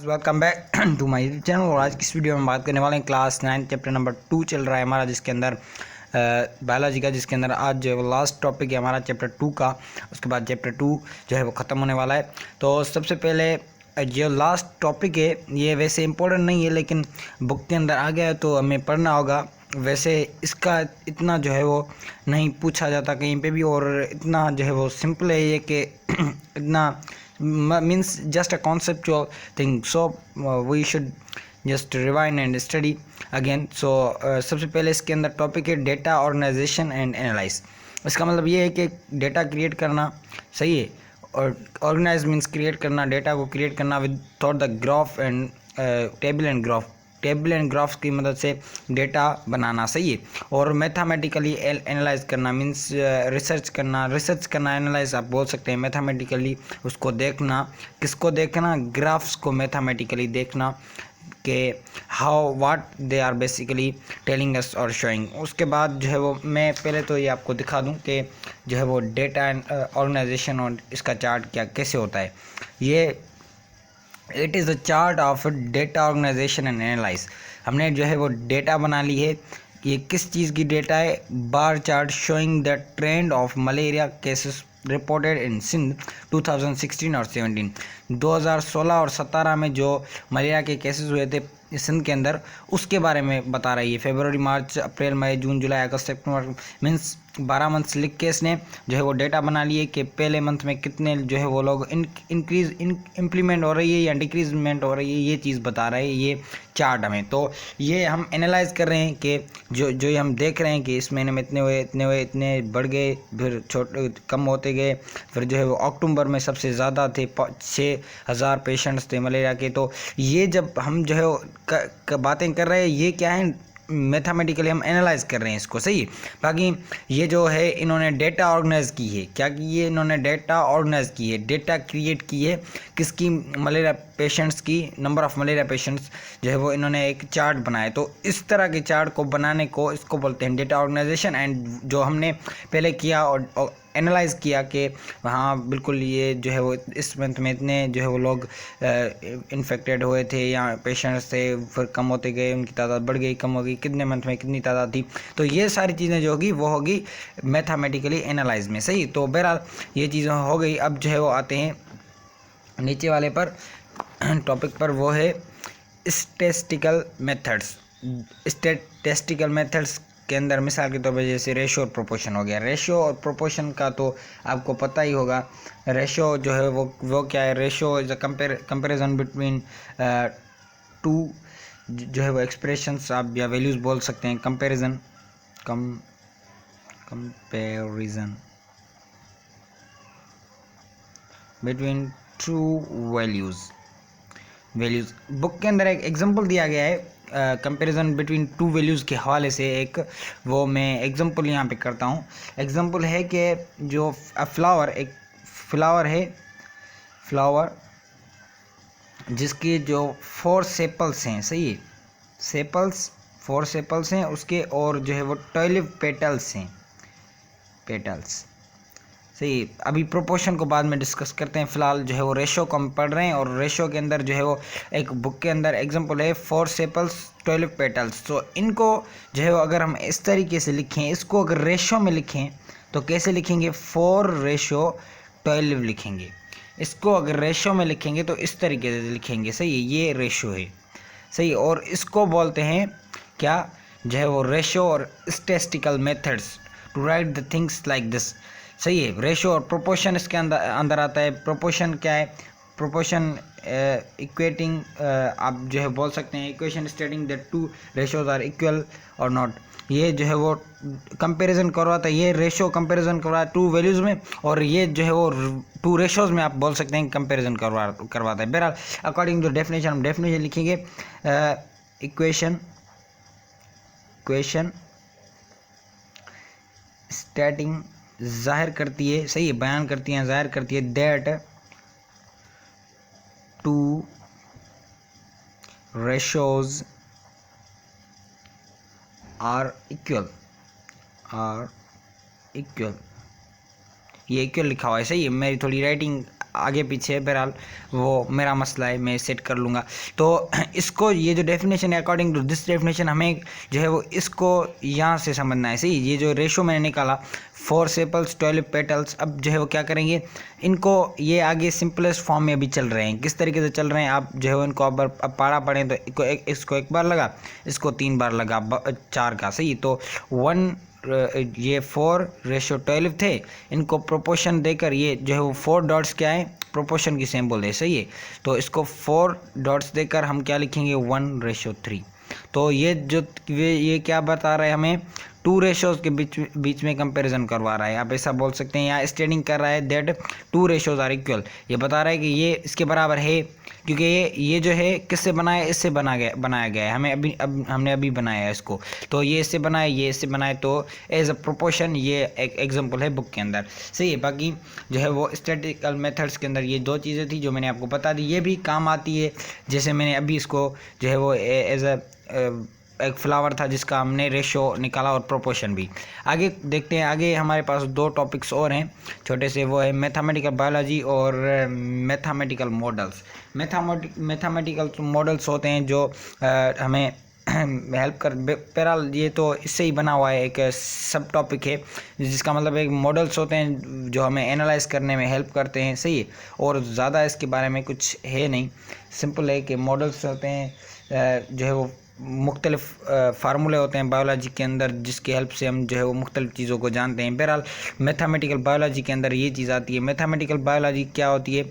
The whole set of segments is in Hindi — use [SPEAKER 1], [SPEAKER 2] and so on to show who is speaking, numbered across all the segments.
[SPEAKER 1] Welcome back to my YouTube channel. और आज की इस वीडियो में बात करने वाले हैं क्लास 9 चैप्टर नंबर 2 चल रहा है हमारा, जिसके अंदर बायोलॉजी का, जिसके अंदर आज जो है लास्ट टॉपिक है हमारा चैप्टर 2 का। उसके बाद चैप्टर 2 जो है वो ख़त्म होने वाला है। तो सबसे पहले जो लास्ट टॉपिक है ये वैसे इंपॉर्टेंट नहीं है, लेकिन बुक के अंदर आ गया है तो हमें पढ़ना होगा। वैसे इसका इतना जो है वो नहीं पूछा जाता कहीं पे भी, और इतना जो है वो सिंपल है ये कि इतना means just a conceptual thing, so we should just rewind and study again. So सबसे पहले इसके अंदर टॉपिक है डेटा ऑर्गेनाइजेशन एंड एनालाइज। इसका मतलब ये है कि डेटा क्रिएट करना, सही है, और ऑर्गेनाइज मीन्स क्रिएट करना, डेटा को क्रिएट करना with thought the graph and table and graphs की मदद से डेटा बनाना, सही है। और मैथमेटिकली एनालाइज करना मीन्स रिसर्च करना एनालाइज आप बोल सकते हैं। मैथमेटिकली उसको देखना, किसको देखना, ग्राफ्स को मैथमेटिकली देखना कि how what they are basically telling us और शोइंग। उसके बाद जो है वो मैं पहले तो ये आपको दिखा दूं कि जो है वो डेटा एंड ऑर्गेनाइजेशन और इसका चार्ट क्या कैसे होता है। ये it is the chart of data organization and analyse. हमने जो है वो डेटा बना ली है। ये किस चीज़ की डेटा है? Bar chart showing the trend of malaria cases reported in Sindh 2016 और 17। 2016 और 17 में जो मलेरिया के केसेस हुए थे सिंध के अंदर, उसके बारे में बता रही है। फरवरी, मार्च, अप्रैल, मई, जून, जुलाई, अगस्त, सितंबर मीन्स 12 मंथ्स लिख के इसने जो है वो डेटा बना लिए कि पहले मंथ में कितने जो है वो लोग इम्प्लीमेंट हो रही है या डिक्रीजमेंट हो रही है, ये चीज़ बता रहे हैं ये चार्ट हमें। तो ये हम एनालाइज कर रहे हैं कि जो ये हम देख रहे हैं कि इस महीने में इतने बढ़ गए, फिर छोटे कम होते गए, फिर जो है वो अक्टूबर में सबसे ज़्यादा थे, 6,000 पेशेंट्स थे मलेरिया के। तो ये जब हम जो है बातें कर रहे हैं, ये क्या है, मैथमेटिकली हम एनालाइज कर रहे हैं इसको, सही। बाकी ये जो है इन्होंने डेटा ऑर्गेनाइज की है, क्या की है इन्होंने? डेटा ऑर्गेनाइज की है, डेटा क्रिएट की है। किसकी? मलेरिया पेशेंट्स की, नंबर ऑफ मलेरिया पेशेंट्स जो है वो इन्होंने एक चार्ट बनाया। तो इस तरह के चार्ट को बनाने को इसको बोलते हैं डेटा ऑर्गेनाइजेशन। एंड जो हमने पहले किया और एनालाइज किया कि हाँ बिल्कुल ये जो है वो इस मंथ में इतने जो है वो लोग इन्फेक्टेड हुए थे या पेशेंट्स थे, फिर कम होते गए, उनकी तादाद बढ़ गई, कम हो गई, कितने मंथ में कितनी तादाद थी। तो ये सारी चीज़ें जो होगी वो होगी मैथमेटिकली एनालाइज में, सही। तो बहरहाल ये चीज़ें हो गई। अब जो है वो आते हैं नीचे वाले पर टॉपिक पर, वो है स्टैटिस्टिकल मेथड्स। स्टैटिस्टिकल मेथड्स के अंदर मिसाल के तौर पर जैसे रेशो और प्रोपोर्शन हो गया। रेशो और प्रोपोर्शन का तो आपको पता ही होगा। रेशो जो है वो क्या है? Ratio is a comparison between two जो है वो एक्सप्रेशंस आप या वैल्यूज़ बोल सकते हैं। Comparison between two values. Book के अंदर एक एग्जांपल दिया गया है कंपैरिजन बिटवीन टू वैल्यूज़ के हवाले से। एक वो मैं एग्जांपल यहाँ पे करता हूँ। एग्जांपल है कि जो एक फ्लावर है, फ्लावर जिसके जो 4 सेपल्स हैं, सही है, 4 सेपल्स हैं उसके, और जो है वो 12 पेटल्स हैं, पेटल्स, सही। अभी प्रोपोर्शन को बाद में डिस्कस करते हैं। फिलहाल जो है वो रेशो को हम पढ़ रहे हैं, और रेशो के अंदर जो है वो एक बुक के अंदर एग्जांपल है 4 सेपल्स 12 पेटल्स। तो इनको जो है वो अगर हम इस तरीके से लिखें, इसको अगर रेशो में लिखें तो कैसे लिखेंगे? 4:12 लिखेंगे। इसको अगर रेशो में लिखेंगे तो इस तरीके से लिखेंगे, सही है, ये रेशो है, सही। और इसको बोलते हैं क्या? जो है वो रेशो और statistical methods to write the things like this, सही है। रेशो और प्रोपोर्शन इसके अंदर आता है। प्रोपोर्शन क्या है? प्रोपोर्शन इक्वेटिंग, आप जो है बोल सकते हैं equation stating that two ratios are equal और नॉट। ये जो है वो कंपैरिजन करवाता है, ये रेशो कंपैरिजन करवाता है 2 वैल्यूज़ में, और ये जो है वो 2 रेशोज में आप बोल सकते हैं कंपैरिजन करवाता है। बहरहाल अकॉर्डिंग टू डेफिनेशन हम डेफिनेशन लिखेंगे। इक्वेशन स्टेटिंग जाहिर करती है, सही है, बयान करती है, जाहिर करती है दैट 2 रेशोज आर इक्वल, ये इक्वल लिखा हुआ है, सही है। मेरी थोड़ी राइटिंग आगे पीछे बहरहाल वो मेरा मसला है, मैं सेट कर लूँगा। तो इसको ये जो डेफिनेशन है अकॉर्डिंग टू दिस डेफिनेशन हमें जो है वो इसको यहाँ से समझना है। सही, ये जो रेशो मैंने निकाला 4 सेपल्स 12 पेटल्स, अब जो है वो क्या करेंगे इनको, ये आगे सिंपलेस्ट फॉर्म में अभी चल रहे हैं। किस तरीके से चल रहे हैं आप जो है इनको अब पढ़ा पढ़ें तो इसको एक बार लगा, इसको 3 बार लगा 4 का। सही, तो 1 ये 4:12 थे, इनको प्रोपोर्शन देकर ये जो है वो 4 डॉट्स क्या है प्रोपोर्शन की सिंबल है। सही है, तो इसको 4 डॉट्स देकर हम क्या लिखेंगे 1:3। तो ये जो ये क्या बता रहा है हमें 2 रेशोज़ के बीच में कंपैरिजन करवा रहा है। आप ऐसा बोल सकते हैं, यहाँ स्टेटिंग कर रहा है दैट 2 रेशोज़ आर इक्वल। ये बता रहा है कि ये इसके बराबर है, क्योंकि ये जो है किससे बना है, इससे बनाया गया है। हमने अभी बनाया है इसको, तो ये इससे बनाया, ये इससे बनाया, तो एज अ प्रोपोर्शन ये एक एग्जांपल है बुक के अंदर। सही है, बाकी जो है वो स्टैटिस्टिकल मेथड्स के अंदर ये 2 चीज़ें थी जो मैंने आपको बता दी, ये भी काम आती है। जैसे मैंने अभी इसको जो है वो एज अ एक फ्लावर था जिसका हमने रेशो निकाला और प्रोपोर्शन भी। आगे देखते हैं, आगे हमारे पास 2 टॉपिक्स और हैं छोटे से, वो है मैथमेटिकल बायोलॉजी और मैथमेटिकल मॉडल्स। मैथमेटिकल मॉडल्स होते हैं जो हमें हेल्प कर, बहरहाल ये तो इससे ही बना हुआ है, एक सब टॉपिक है जिसका मतलब एक मॉडल्स होते हैं जो हमें एनालाइज करने में हेल्प करते हैं। सही है, और ज़्यादा इसके बारे में कुछ है नहीं, सिंपल है कि मॉडल्स होते हैं जो है वो मुख्तलिफ फार्मूले होते हैं बायोलॉजी के अंदर जिसकी हेल्प से हम जो है वो मुख्तलिफ चीज़ों को जानते हैं। बहरहाल मैथमेटिकल बायोलॉजी के अंदर ये चीज़ आती है। मैथमेटिकल बायोलॉजी क्या होती है,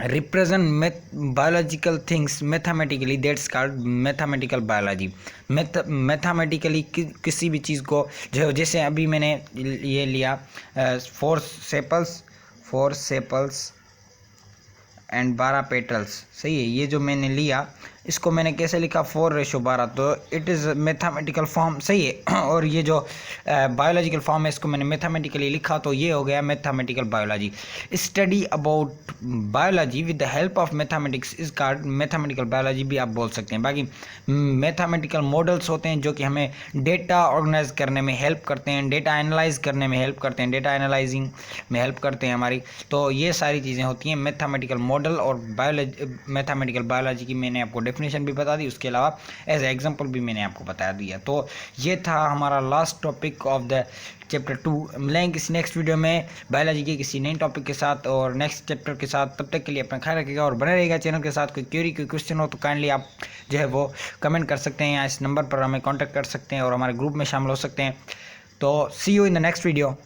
[SPEAKER 1] represent biological things mathematically, that's called mathematical biology. Mathematically किसी भी चीज़ को जो, जैसे अभी मैंने ये लिया 4 सेपल्स एंड 12 पेटल्स। सही है, ये जो मैंने लिया इसको मैंने कैसे लिखा 4:12, तो इट इज़ मैथमेटिकल फॉर्म। सही है, और ये जो बायोलॉजिकल फॉर्म है इसको मैंने मैथमेटिकली लिखा, तो ये हो गया mathematical biology. Study about biology with the help of mathematics is called mathematical biology भी आप बोल सकते हैं। बाकी मैथमेटिकल मॉडल्स होते हैं जो कि हमें डेटा ऑर्गेनाइज करने में हेल्प करते हैं, डेटा एनालाइज करने में हेल्प करते हैं, डेटा एनालाइजिंग में हेल्प करते हैं हमारी। तो ये सारी चीज़ें होती हैं मैथमेटिकल मॉडल और मैथमेटिकल बायोलॉजी की मैंने आपको डेफिनेशन भी बता दी, उसके अलावा एज एग्जांपल भी मैंने आपको बता दिया। तो ये था हमारा last topic of the chapter 2। मिलेंगे किसी नेक्स्ट वीडियो में बायोलॉजी के किसी नए टॉपिक के साथ और नेक्स्ट चैप्टर के साथ। तब तक के लिए अपना ख्याल रखिएगा और बने रहिएगा चैनल के साथ। कोई क्वेरी कोई क्वेश्चन हो तो काइंडली आप जो है वो कमेंट कर सकते हैं या इस नंबर पर हमें कॉन्टैक्ट कर सकते हैं और हमारे ग्रुप में शामिल हो सकते हैं। तो see you in the next video.